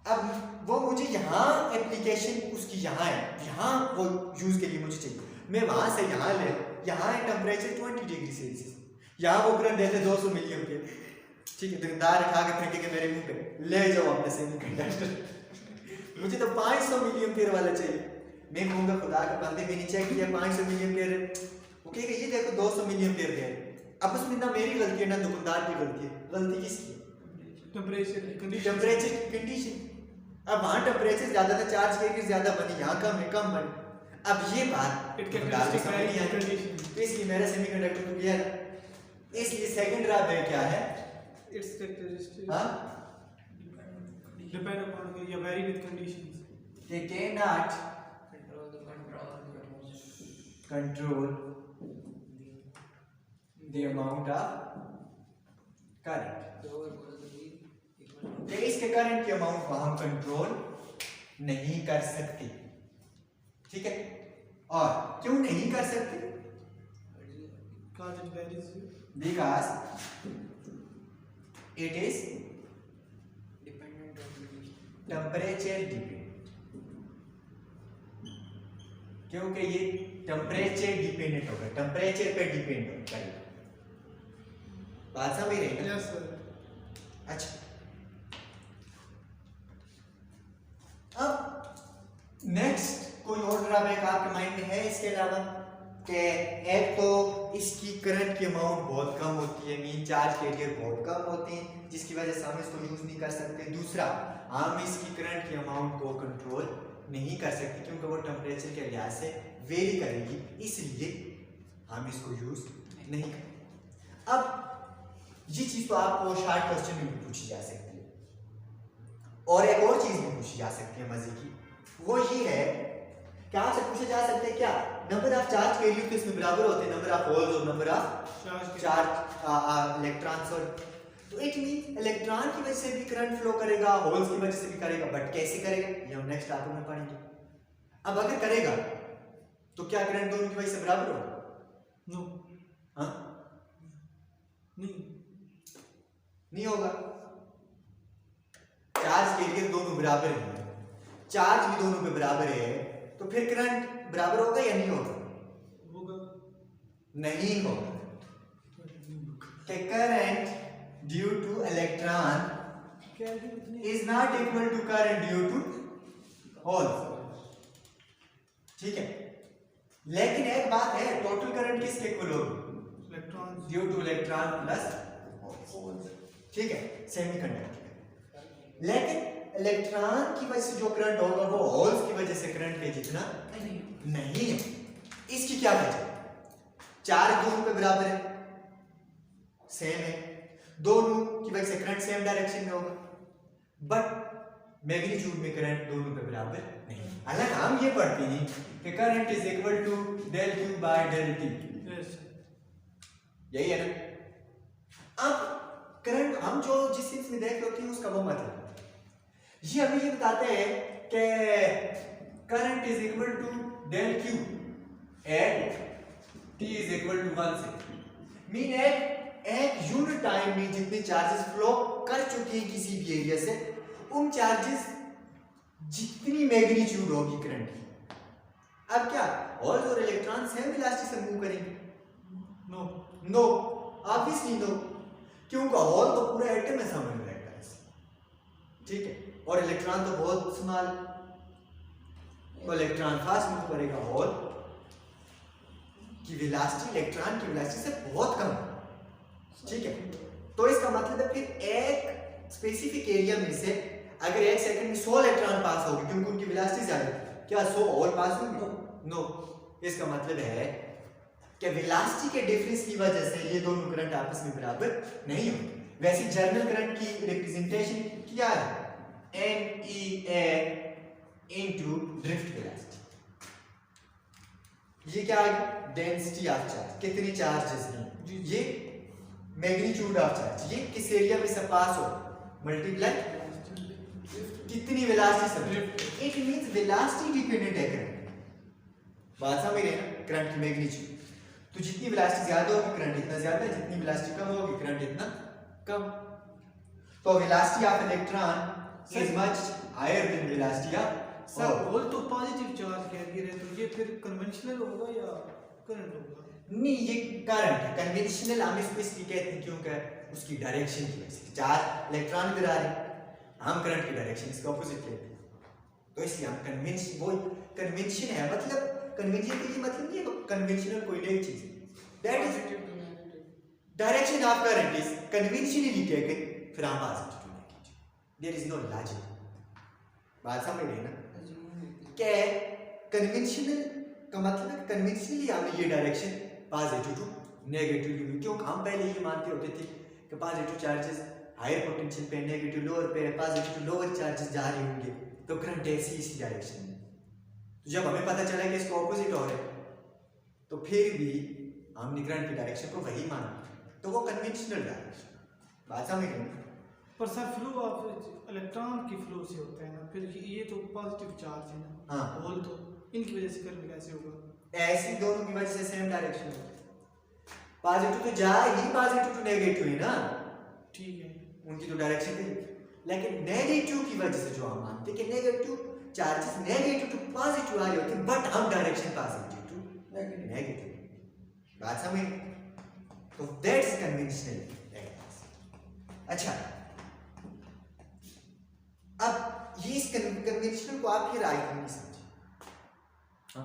अब वो मुझे यहाँ एप्लीकेशन उसकी यहाँ है, यहाँ वो यूज के लिए मुझे चाहिए, मैं वहां से यहाँ ले, यहाँ है टेम्परेचर 20 डिग्री सेल्सियस, यहाँ वो करंट देते 200 मिली एम्पीयर। ठीक है, दुकानदार खा के फेंकेंगे मेरे मुंह पे, ले जाओ अपने सेमीकंडक्टर, मुझे तो 500 मिली एम्पीयर वाला चाहिए। मैं कहूँगा खुदा के बंदे मैंने चेक किया 500 मिली एम्पीयर, वो कहेगा ये देखो 200 मिली एम्पीयर दे। अब उसमें ना मेरी गलती है ना दुकानदार की गलती है, गलती किसकी? Temperature condition. अब वहाँ टेम्परेचर ज्यादा था, चार्ज कैरियर ज्यादा बनी, यहाँ कम है, कम बनी। अब ये बात तो इसलिए मेरा सेमीकंडक्टर तो गया। इसलिए सेकंड ड्रॉबैक क्या है, its characteristics हाँ, depend upon या vary with conditions, they cannot control the amount of current। तो इसके करंट की अमाउंट को हम कंट्रोल नहीं कर सकते। ठीक है, और क्यों नहीं कर सकते? because it varies Because it is temperature dependent, क्योंकि ये टेम्परेचर डिपेंडेंट होगा, टेम्परेचर पे डिपेंड करेगा। बात समझ रहे हैं? yes sir। अच्छा, अब नेक्स्ट कोई और ड्रॉबैक आपके माइंड में है इसके अलावा? कि एक तो इसकी करंट की अमाउंट बहुत कम होती है, मीन चार्ज कैरियर बहुत कम होते हैं, जिसकी वजह से हम इसको यूज नहीं कर सकते। दूसरा, हम इसकी करंट की अमाउंट को कंट्रोल नहीं कर सकते क्योंकि वो टेम्परेचर के लिहाज से वेरी करेगी, इसलिए हम इसको यूज नहीं करेंगे। अब ये चीज तो आपको शार्ट क्वेश्चन में भी पूछी जा सकती है। और एक और चीज भी पूछी जा सकती है मजे की, वो ये है कि आपसे पूछे जा सकते हैं क्या नंबर ऑफ चार्ज कैरियर तो इसमें बराबर होते हैं नंबर ऑफ होल्स और नंबर ऑफ चार्ज इलेक्ट्रॉन्स। और तो इट मीन इलेक्ट्रॉन की वजह से भी करंट फ्लो करेगा, होल्स की वजह से भी करेगा, बट कैसे करेगा ये हम नेक्स्ट टॉपिक में पढ़ेंगे। अब अगर करेगा तो क्या करंट दोनों की वजह से बराबर होगा? नो, हाँ नहीं, नहीं होगा। चार्ज कैरियर दोनों बराबर है, चार्ज भी दोनों पे बराबर है, तो फिर करंट बराबर होगा या नहीं होगा? होगा, नहीं होगा। Current due two electron is not equal to current due to holes। ठीक है, लेकिन एक बात है, टोटल करंट किसके इक्वल होगी? Electron due two electron plus holes. ठीक है, सेमीकंडक्टर। लेकिन इलेक्ट्रॉन की वजह से जो करंट होगा वो होल्स की वजह से करंट के जितना नहीं है। इसकी क्या वजह? चार्ज दोनों पे बराबर है, सेम है, दोनों की वजह से करंट सेम डायरेक्शन में होगा, बट मैग्नीट्यूड में करंट दोनों पे बराबर नहीं। हालांकि हम ये पढ़ते हैं कि current is equal to del Q by del T, यही है ना। अब करंट हम जो जिस चीज में देख रहे हैं उसका वो मतलब ये हमें ये बताते हैं कि current is equal to del Q at T is equal to 1 से। मीन एक यूनिट टाइम में जितने चार्जेस फ्लो कर चुके हैं किसी भी एरिया से, उन चार्जेस जितनी मैग्नीट्यूड होगी करंट की। अब क्या होल्स और इलेक्ट्रॉन सेम वेलोसिटी से मूव करेंगे? नो, नो, ऑब्वियसली नो, क्योंकि होल तो पूरा एटम में शामिल रहता है, ठीक है, और इलेक्ट्रॉन तो बहुत स्मॉल, तो इलेक्ट्रॉन फास्ट मूव करेगा, होल की वेलोसिटी इलेक्ट्रॉन की वेलोसिटी से बहुत कम है। ठीक है, तो इसका मतलब है फिर एक स्पेसिफिक एरिया में से अगर एक सेकंड में 100 इलेक्ट्रॉन पास होगी क्योंकि उनकी वेलोसिटी ज्यादा है, क्या 100 और पास होंगे? नो। इसका मतलब है कि वेलोसिटी के डिफरेंस की वजह से ये दोनों करंट आपस में बराबर नहीं होंगे। वैसे जर्नल करंट की रिप्रेजेंटेशन क्या है? NEA into drift velocity. ये क्या है? डेंसिटी ऑफ चार्ज, कितनी चार्जेस हैं, ये मैग्नीट्यूड ऑफ चार्ज, ये किस एरिया में से पास हो, मल्टीप्लाई कितनी वेलोसिटी से। इट मींस वेलोसिटी डिपेंडेंट है करंट। बात समझ रहे हैं? करंट की मैग्नीट्यूड, तो जितनी वेलोसिटी ज्यादा होगी करंट इतना ज्यादा, जितनी वेलोसिटी कम होगी करंट इतना कम। तो velocity of electron is much higher than velocity of sir hole तो पॉजिटिव चार्ज कैरियर है, तो ये फिर कन्वेंशनल होगा या करंट होगा? नहीं, ये करंट है। कन्वेंशनल हम इसको इसलिए कहते हैं क्योंकि उसकी डायरेक्शन की वजह से, चार्ज इलेक्ट्रॉन गिरा रहे हैं, हम करंट की डायरेक्शन इसका ऑपोजिट कहते हैं, तो इसलिए हम कन्वेंशन, वो कन्वेंशन है, मतलब कन्वेंशन का ये मतलब नहीं है कन्वेंशनल कोई नई चीज है, that is direction of current is conventionally taken from positive to negative, there is no logic. बात समझ रहे हैं ना? क्या कन्वेंशनल का मतलब कन्वेंशनली हमने ये डायरेक्शन पॉजिटिव टू नेगेटिव ली, क्योंकि हम पहले ये मानते होते थे कि पॉजिटिव चार्जेस हायर पोटेंशियल पे, नेगेटिव लोअर पे, पॉजिटिव टू लोअर चार्जेस जा रहे होंगे, तो करंट ऐसी इसी डायरेक्शन में। तो जब हमें पता चला कि इसका ऑपोजिट हो रहा है, तो फिर भी हमने करंट की डायरेक्शन को वही माना, तो वो कन्वेंशनल डायरेक्शन। बात समझ रहे हैं? पर सर फ्लो ऑफ इलेक्ट्रॉन की फ्लो से होता है ना, फिर ये तो पॉजिटिव चार्ज है ना, हाँ, होल तो इनकी वजह से करंट कैसे होगा? ऐसी दोनों की वजह से सेम डायरेक्शन होती है, पॉजिटिव तो जा ही पॉजिटिव टू नेगेटिव है ना, ठीक है, उनकी तो डायरेक्शन थी। लेकिन नेगेटिव की वजह से जो हम मानते कि negative charges negative to positive आ रहे होते, बट हम डायरेक्शन पॉजिटिव टू नेगेटिव। बात समझ? तो दैट्स कन्वेंशनल। अच्छा, अब ये इस कन्वेंशनल को आप फिर आगे नहीं समझे।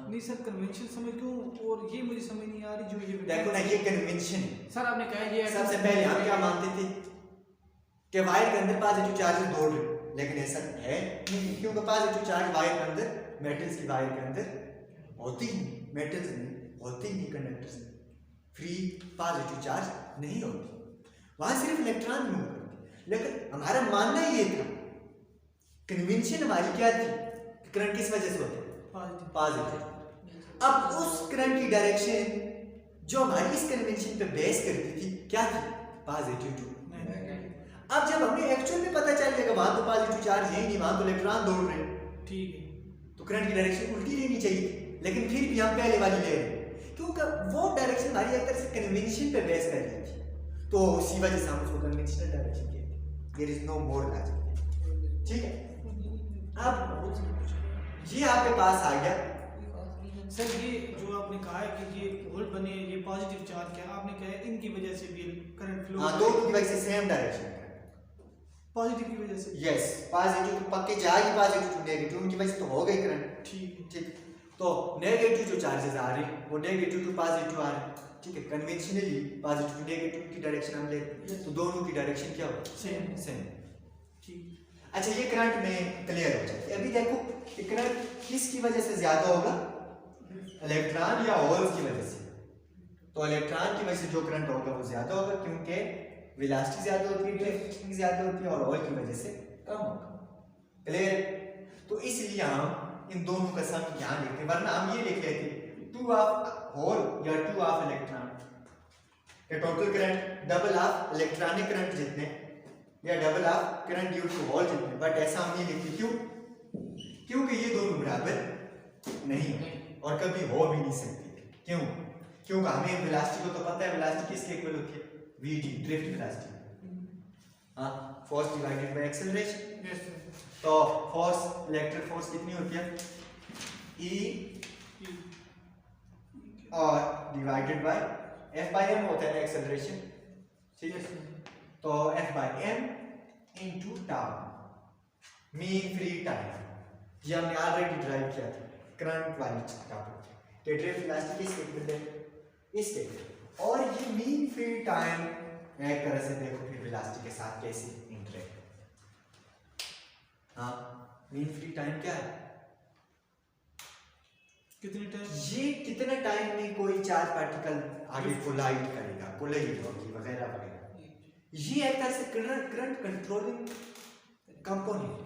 नहीं सर, कन्वेंशन समझ क्यों, और ये मुझे समझ नहीं आ रही जो ये देखो ना, ये कन्वेंशन है। सर आपने कहा ये सबसे पहले हम क्या मानते थे कि वायर के अंदर पॉजिटिव चार्जेस दौड़ रहे, लेकिन ऐसा है नहीं, क्योंकि पॉजिटिव चार्ज वायर के अंदर, मेटल्स की वायर के अंदर होती ही, मेटल्स में होती ही, कंडक्टर्स में फ्री पॉजिटिव चार्ज नहीं होती। वहां सिर्फ इलेक्ट्रॉन मूव करते। लेकिन हमारा मानना ये था, कन्वेंशन हमारी क्या थी, करंट किस वजह से होता है, पॉजिटिव। अब उस करंट की डायरेक्शन जो हमारी इस कन्वेंशन पे बेस करती थी क्या थी, पॉजिटिव टू। अब जब हमें एक्चुअल में पता चल जाएगा वहां तो पॉजिटिव चार्ज है ही नहीं, वहां तो इलेक्ट्रॉन दौड़ रहे हैं, ठीक है, तो करंट की डायरेक्शन उल्टी लेनी चाहिए, लेकिन फिर भी हम पहले वाली ले रहे हैं क्योंकि वो डायरेक्शन हमारी एक तरह से कन्वेंशन पे बेस कर ली थी, तो उसी वजह से हम उसको कन्वेंशनल डायरेक्शन कहते हैं। There is no more logic, ठीक है। अब ये आपके पास आ गया सर। ये जो आपने कहा है कि ये होल बने, ये पॉजिटिव चार्ज क्या आपने कहा है, इनकी वजह से भी करंट फ्लो, हाँ, दोनों की वजह से सेम डायरेक्शन है, पॉजिटिव की वजह से। यस, पॉजिटिव तो पक्के जाएगी, पॉजिटिव टू नेगेटिव, उनकी वजह से तो हो गई करंट, ठीक है, ठीक। तो नेगेटिव जो चार्जेस आ रहे हैं वो नेगेटिव टू पॉजिटिव आ रहे हैं, ठीक है। कन्वेंशनली पॉजिटिव टू नेगेटिव की डायरेक्शन हम लेते हैं, तो दोनों की डायरेक्शन क्या होगी, सेम सेम, ठीक। अच्छा ये करंट में क्लियर हो जाए। अभी देखो कि करंट किसकी वजह से ज्यादा होगा, इलेक्ट्रॉन या होल्स की वजह से। तो इलेक्ट्रॉन की वजह से जो करंट होगा वो ज्यादा होगा क्योंकि वेलोसिटी ज्यादा होती है, ड्रिफ्टिंग ज्यादा होती है, और होल की वजह से कम होगा। क्लियर? तो इसलिए हम इन दोनों का सम यहाँ लिखते हैं, वरना हम ये लिख लेते 2 ऑफ होल या 2 ऑफ इलेक्ट्रॉन के total current double of electronic current जितने या double of current due to hole जितने, बट ऐसा हम नहीं लिखते। क्यों? क्योंकि ये दोनों बराबर नहीं है और कभी हो भी नहीं सकती। क्यों? क्योंकि हमें वेलोसिटी को तो पता है, वेलोसिटी किसके इक्वल होती है, vt, ड्रिफ्ट वेलोसिटी, हाँ, force divided by acceleration. Yes sir. तो फोर्स, इलेक्ट्रिक फोर्स कितनी होती है, E और divided by F by m होता है एक्सेलरेशन, ठीक है। तो F by m into tau mean free time, ये हमने ऑलरेडी ड्राइव किया था करंट वाली टॉपिक, कि ड्रिफ्ट वेलोसिटी किसके इक्वल है, इसके। और ये मीन फ्री टाइम एक तरह से देखो फिर वेलोसिटी के साथ कैसे इंटरेक्ट, हाँ, मीन फ्री टाइम क्या है, कितने टाइम, ये कितने टाइम में कोई चार्ज पार्टिकल आगे कोलाइड करेगा, कोलाइड होगी वगैरह वगैरह। ये एक तरह से करंट कंट्रोलिंग कंपोनेंट,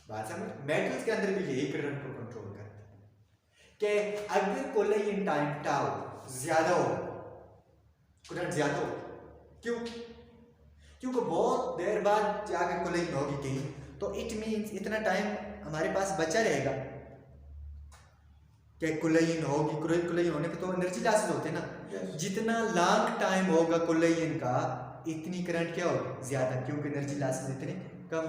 बात समझ। मेटल्स के अंदर भी यही करंट को कंट्रोल करता है कि अगर कोलाइन टाइम टाउ ज्यादा हो, करंट ज्यादा हो, क्यों? क्योंकि बहुत देर बाद जाकर कोलाइन होगी कहीं, तो इट मींस इतना टाइम हमारे पास बचा रहेगा कि कोलाइन होगी, कोलाइन होने के तो एनर्जी लॉसेस होते हैं ना, जितना लॉन्ग टाइम होगा कोलाइन का इतनी करंट क्या होगी ज्यादा, क्योंकि एनर्जी लॉसेस इतने कम,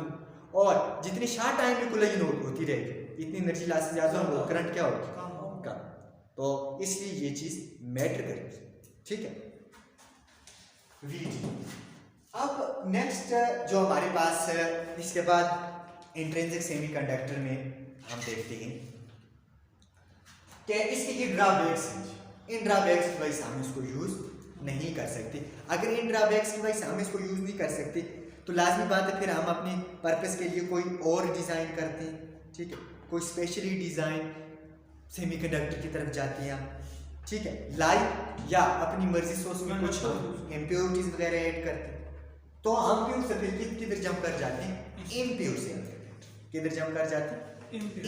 और जितनी शॉर्ट टाइम में कोलाइन होती रहेगी इतनी एनर्जी लॉसेस ज्यादा होगा, करंट क्या होगी कम। तो इसलिए ये चीज मैटर करती है, ठीक है। VT। अब नेक्स्ट जो हमारे पास इसके बाद इंट्रिंसिक सेमीकंडक्टर में हम देखते हैं कि इसके ये ड्रॉबैक्स हैं। इन ड्रॉबैक्स की वजह से हम इसको यूज नहीं कर सकते। अगर इन ड्रॉबैक्स की वजह से हम इसको यूज नहीं कर सकते तो लाजमी बात है फिर हम अपने पर्पस के लिए कोई और डिजाइन करते हैं, ठीक है, कोई स्पेशली डिजाइन सेमीकंडक्टर की तरफ जाते हैं हम, ठीक है, लाइक या अपनी मर्जी से उसमें कुछ इम्प्योरिटीज वगैरह ऐड करते हैं, तो हम प्योर से फिर किधर जंप कर जाते हैं, इम्प्योर सेमीकंडक्टर। किधर जंप कर जाते हैं,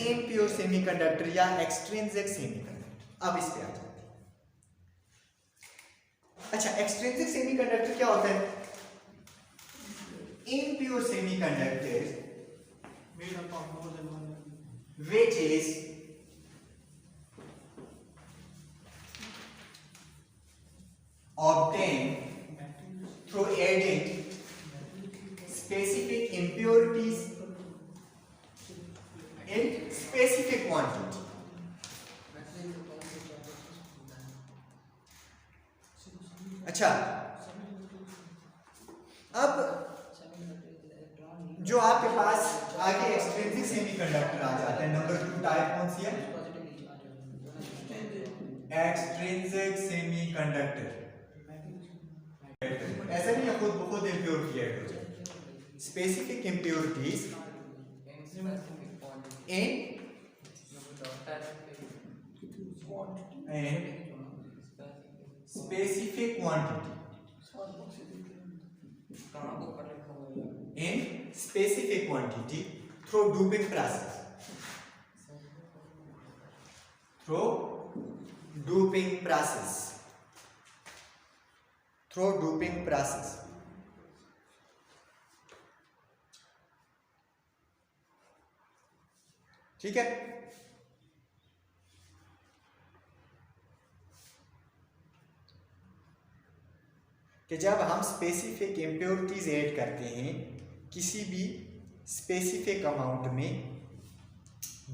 इम्प्योर सेमीकंडक्टर या एक्सट्रिंसिक सेमीकंडक्टर। अब इस पे आ जाते हैं। अच्छा, एक्सट्रिंसिक सेमीकंडक्टर क्या होता है? Impure semiconductor which is obtained through adding specific impurities in specific quantity. अच्छा, अब जो आपके पास आगे एक्सट्रिंसिक सेमीकंडक्टर आ जाता है, नंबर 2 टाइप कौन सी है? Extrinsic semiconductor. ऐसा नहीं है खुद ब खुद इम्प्योरिटी ऐड हो जाए, specific impurities in specific quantity. in specific quantity through doping process. Through doping process. Through doping process. ठीक है, कि जब हम स्पेसिफिक इम्प्योरिटीज ऐड करते हैं किसी भी स्पेसिफिक अमाउंट में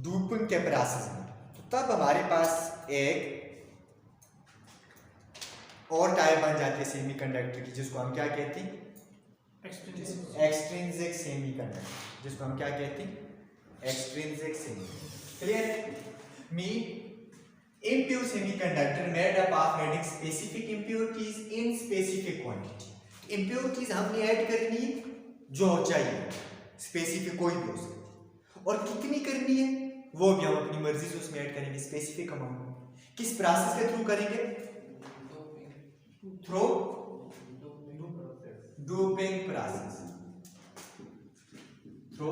डोपिंग के प्रोसेस में, तो तब हमारे पास एक और टाइप बन जाती है सेमीकंडक्टर की, जिसको हम क्या कहते हैं? एक्सट्रिंसिक सेमीकंडक्टर, जिसको हम क्या कहते हैं? Extrinsic semiconductor. Clear? Mean impure semiconductor made up of adding specific impurities in specific quantity. impurities हमने ऐड करनी है जो चाहिए, स्पेसिफिक कोई भी हो सकती है, और कितनी करनी है वो भी हम अपनी मर्जी से उसमें ऐड करेंगे, स्पेसिफिक अमाउंट। किस प्रोसेस के थ्रू करेंगे? Through doping process. Through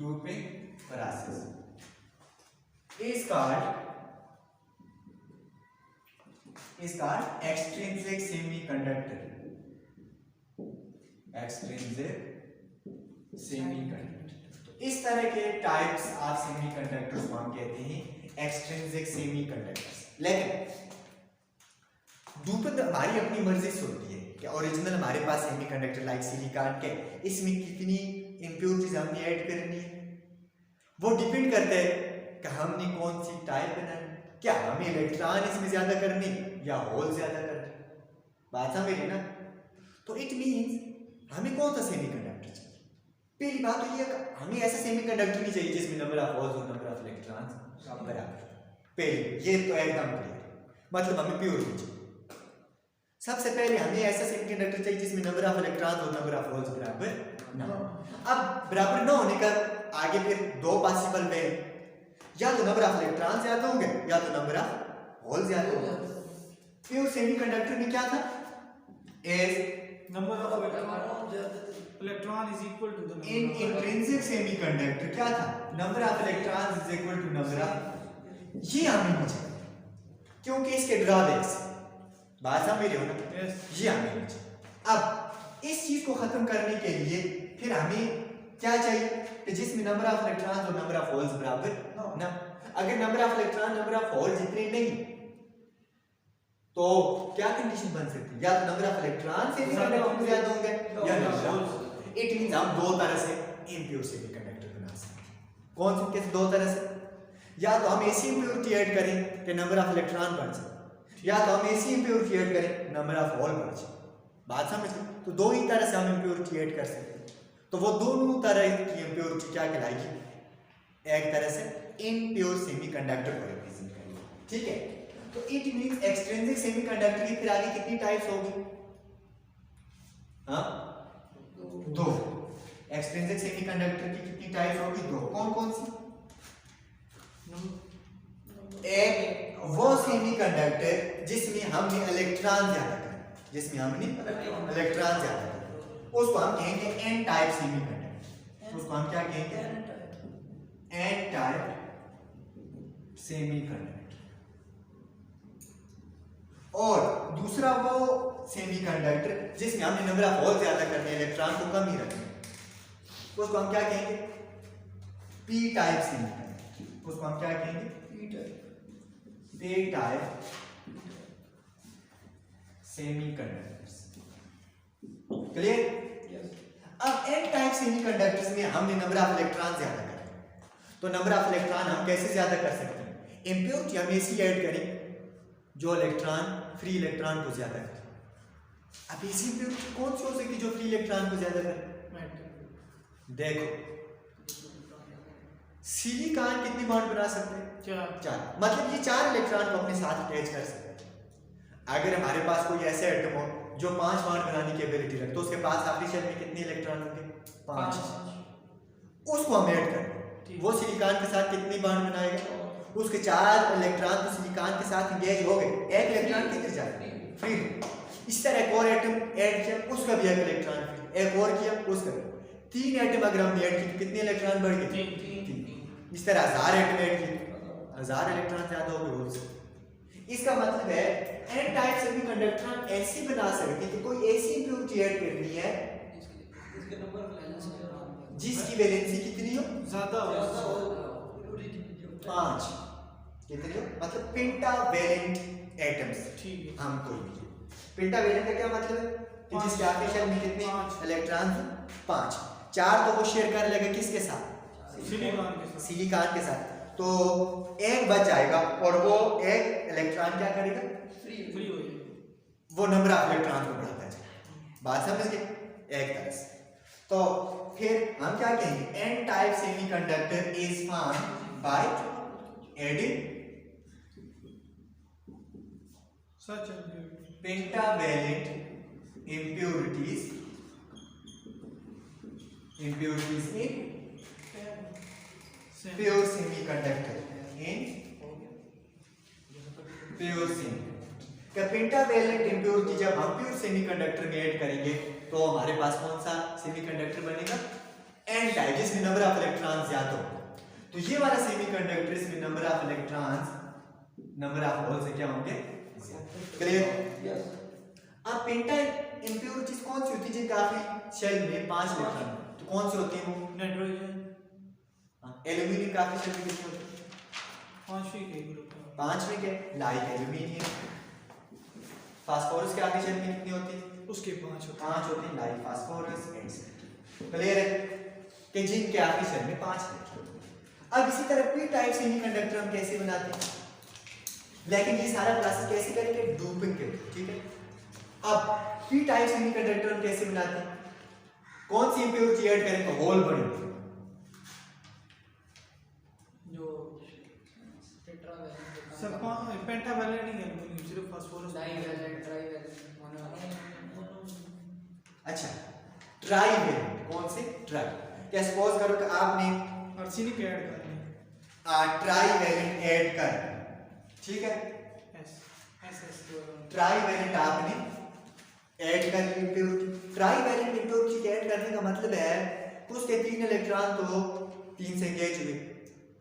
doping process is called extrinsic semiconductor. Extrinsic semiconductor. तो इस तरह के टाइप्स ऑफ सेमीकंडक्टर्स को हम कहते हैं एक्सट्रिंसिक सेमीकंडक्टर्स। लेकिन डोपिंग हमारी अपनी मर्जी से होती है कि ओरिजिनल हमारे पास सेमीकंडक्टर लाइक सिलिकॉन के, इसमें कितनी इंप्योरिटीज हमने ऐड करनी है वो डिपेंड करता है कि हमने कौन सी टाइप बनानी। क्या हमें इलेक्ट्रॉन इसमें ज्यादा करनी या होल ज्यादा करनी? बात समझ रहे ना? तो इट मींस हमें कौन सा सेमीकंडक्टर चाहिए? पहली बात तो ये हमें ऐसा सेमीकंडक्टर नहीं चाहिए जिसमें नंबर ऑफ होल्स और नंबर ऑफ इलेक्ट्रॉन्स बराबर। पहले ये तो एकदम क्लियर, मतलब हमें प्योर चाहिए। सबसे पहले हमें ऐसा सेमीकंडक्टर चाहिए जिसमें नंबर ऑफ इलेक्ट्रॉन्स और नंबर ऑफ होल्स बराबर ना हो। अब बराबर ना होने का आगे फिर दो पॉसिबल वे, या तो नंबर ऑफ इलेक्ट्रॉन ज्यादा होंगे या तो नंबर ऑफ होल ज्यादा होंगे। प्योर सेमीकंडक्टर में क्या था? As number of electron is equal to the in intrinsic semiconductor क्या था? Number of electrons is equal to number of. ये हमें नहीं चाहिए क्योंकि इसके ड्रॉबैक्स, बात समझ रहे हो ना? ये हमें नहीं चाहिए। अब इस चीज को खत्म करने के लिए फिर हमें क्या चाहिए कि जिसमें नंबर ऑफ इलेक्ट्रॉन्स और नंबर ऑफ होल्स बराबर ना। अगर number of electron number of hole जितने नहीं तो क्या कंडीशन बन सकती है? या तो नंबर ऑफ इलेक्ट्रॉन सेमीकंडक्टर में ज्यादा होंगे या नंबर ऑफ। इट मींस हम दो तरह से इम्प्योर सेमीकंडक्टर बना सकते हैं। कौन से? कैसे? दो तरह से। या तो हम ऐसी इम्प्योरिटी ऐड करें कि नंबर ऑफ इलेक्ट्रॉन बढ़ जाए, या तो हम ऐसी इम्प्योरिटी ऐड करें नंबर ऑफ होल बढ़ जाए। बात समझ गए? तो दो ही तरह से हम इम्प्योरिटी ऐड कर सकते हैं। तो वो दोनों तरह की इम्प्योरिटी क्या कहलाएगी? एक तरह से इम्प्योर सेमीकंडक्टर को रिप्रेजेंट करेगी। ठीक है, तो इट मींस एक्सट्रिंसिक सेमीकंडक्टर की फिर आगे कितनी टाइप्स होगी? हाँ, दो। एक्सट्रिंसिक सेमीकंडक्टर की कितनी टाइप्स होगी? दो। कौन कौन सी? एक वो सेमीकंडक्टर जिसमें हमने इलेक्ट्रॉन ज्यादा करें, जिसमें हमने इलेक्ट्रॉन ज्यादा करें, उसको हम कहेंगे एन टाइप सेमीकंडक्टर। उसको हम क्या कहेंगे? N type semiconductor. और दूसरा वो सेमीकंडक्टर जिसमें हमने नंबर ऑफ होल ज्यादा करने, इलेक्ट्रॉन को कम ही रखना, उसको हम क्या कहेंगे? P type semiconductor. उसको हम क्या कहेंगे? P type semiconductors. क्लियर? अब एन टाइप सेमीकंडक्टर्स में हमने नंबर ऑफ इलेक्ट्रॉन ज्यादा करें, तो नंबर ऑफ इलेक्ट्रॉन हम कैसे ज्यादा कर सकते हैं? इम्प्योरिटी हम ऐसी ऐड करें जो इलेक्ट्रॉन फ्री इलेक्ट्रॉन को ज्यादा करे। अब ऐसी इम्प्योरिटी कौन सी हो सकती है जो फ्री इलेक्ट्रॉन को ज्यादा करे? देखो, सिलिकॉन कितनी बॉन्ड बना सकते हैं? चार। मतलब ये चार इलेक्ट्रॉन को अपने साथ अटैच कर सकते हैं। अगर हमारे पास कोई ऐसे एटम हो जो 5 बॉन्ड बनाने की एबिलिटी रखे, तो उसके पास आखिरी शेल में कितने इलेक्ट्रॉन होंगे? 5। उसको हम ऐड करें, वो सिलिकॉन के साथ कितनी बॉन्ड बनाएगा? उसके 4 इलेक्ट्रॉन तो सिलिकॉन के साथ एंगेज हो गए, एक इलेक्ट्रॉन किधर जाएगा? फ्री। इस तरह एक और एटम ऐड किया, उसका भी एक इलेक्ट्रॉन, एक और किया उसका भी। 3 एटम अगर हमने ऐड किए कितने इलेक्ट्रॉन बढ़ गए? 3। इस तरह 1000 एटम ऐड किए, 1000 इलेक्ट्रॉन ज्यादा हो गए। इसका मतलब है एन टाइप सेमीकंडक्टर हम ऐसे बना सकते हैं कि कोई ऐसी इम्प्योरिटी ऐड करनी है जिसकी वैलेंसी कितनी हो? ज्यादा हो। 5 कितनी हो? मतलब पेंटावैलेंट एटम्स। ठीक है। हम कोई भी पेंटावैलेंट का क्या मतलब है कि जिसके आखिरी शेल में कितने इलेक्ट्रॉन? 5। 4 तो वो शेयर कर लेगा किसके साथ? सिलिकॉन के साथ। सिलिकॉन के साथ। तो एक बच जाएगा और वो एक इलेक्ट्रॉन क्या करेगा? फ्री हो जाएगा। वो नंबर ऑफ इलेक्ट्रॉन को बढ़ाता जाएगा। बात समझ गए? एक तरह से। तो फिर हम क्या कहेंगे? N type semiconductor is formed by adding such pentavalent impurities in pure semiconductor in pure semiconductor। Pentavalent impurity जब हम प्योर सेमीकंडक्टर में ऐड करेंगे तो हमारे पास कौन सा सेमीकंडक्टर बनेगा? एन टाइप, जिसमें नंबर ऑफ इलेक्ट्रॉन्स ज्यादा हो। तो ये वाला सेमीकंडक्टर इसमें number of electrons, number of hole से क्या होंगे? क्लियर? अब पेंटा इम्प्योरिटीज कौन सी होती है जिनका आखिरी शेल में 5 इलेक्ट्रॉन? तो कौन सी होती है वो? नाइट्रोजन। एल्यूमिनियम का आखिरी शेल में कितने होते हैं? 5वीं के ग्रुप। 5 के लाइक एल्यूमिनियम। फास्फोरस के आखिरी शेल में कितनी होती है? उसके 5 होते हैं। 5 होती है लाइक फास्फोरस एटसेट्रा। क्लियर है कि जिनके आखिरी शेल में 5 इलेक्ट्रॉन। अब इसी तरह पी टाइप सेमीकंडक्टर हम कैसे बनाते हैं? लेकिन ये सारा प्रोसेस कैसे करेंगे? डोपिंग के, ठीक है। अब पी टाइप सेमीकंडक्टर हम कैसे बनाते हैं? कौन सी इम्प्योरिटी ऐड करेंगे? होल बनेंगे। जो सब पेंटावैलेंट नहीं है, सिर्फ फास्फोरस। डाइवैलेंट, ट्राइवैलेंट, अच्छा, ट्राइवैलेंट कौन से? ट्राई। क्या सपोज करो कि आपने आर्सेनिक ऐड करनी है। ट्राइवैलेंट ऐड कर, ठीक है। एस ट्राइवैलेंट आपने ऐड कर ली इम्प्योरिटी। ट्राइवैलेंट इम्प्योरिटी ऐड करने का मतलब है कि उसके 3 इलेक्ट्रॉन तो 3 से एंगेज हुए,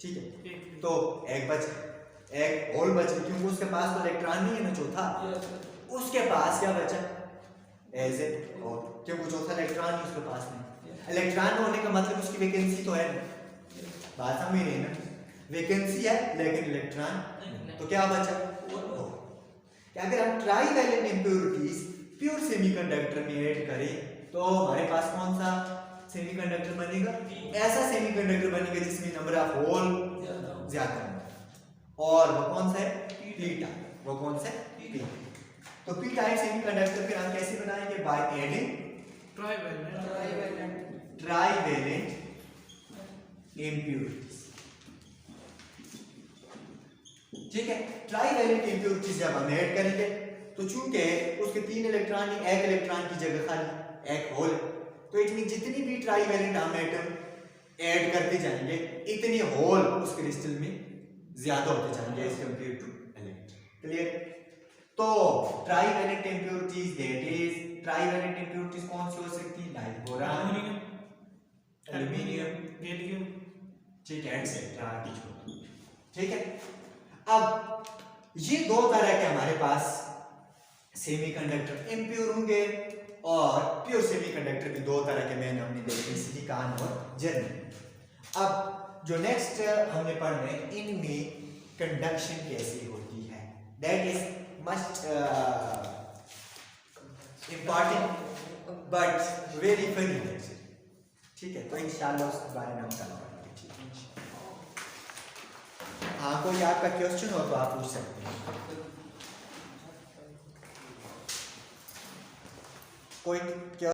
ठीक है। तो एक बच, एक होल बच, क्योंकि उसके पास तो इलेक्ट्रॉन नहीं है ना चौथा। उसके पास क्या बचा? एज ए होल, क्योंकि चौथा इलेक्ट्रॉन ही उसके पास नहीं। इलेक्ट्रॉन होने का मतलब उसकी वैकेंसी तो है ना। बात समझ रहे हैं ना? वैकेंसी है लेकिन इलेक्ट्रॉन, तो क्या बचा? कि अगर हम ट्राइवैलेंट इम्प्योरिटीज प्योर सेमीकंडक्टर में ऐड करें तो हमारे पास कौन सा सेमीकंडक्टर बनेगा? ऐसा सेमीकंडक्टर बनेगा जिसमें नंबर ऑफ होल ज्यादा हो। और वो कौन सा है? P type. वो कौन सा है? पी। तो पी टाइप सेमीकंडक्टर फिर हम कैसे बनाएंगे? बाय एडिंग ट्राइवैलेंट इम्प्योरिटीज, ठीक है। ट्राइवैलेंट इम्प्योरिटीज जब हम ऐड करेंगे तो चूंकि उसके 3 इलेक्ट्रॉन, एक इलेक्ट्रॉन की जगह खाली एक होल, तो इतनी जितनी भी ट्राइवैलेंट हम एटम ऐड करते जाएंगे इतने होल उस क्रिस्टल में ज्यादा होते जाएंगे as compare to electron. Clear? तो trivalent impurities, that is trivalent impurities कौन सी हो सकती है? लाइक बोरान, एल्यूमिनियम, गैलियम, ठीक है, एटसेट्रा, ठीक है। अब ये 2 तरह के हमारे पास सेमीकंडक्टर, इम्प्योर होंगे और प्योर सेमीकंडक्टर भी 2 तरह के मैंने हमने देखे, सिलिकॉन और जर्मेनियम। अब जो नेक्स्ट हमने पढ़ना है, इनमें कंडक्शन कैसे होती है, that is must important but very funny, ठीक है। तो इंशाल्लाह उस बारे में हम कल पढ़ेंगे, ठीक है। हाँ, कोई आपका क्वेश्चन हो तो आप पूछ सकते हैं। कोई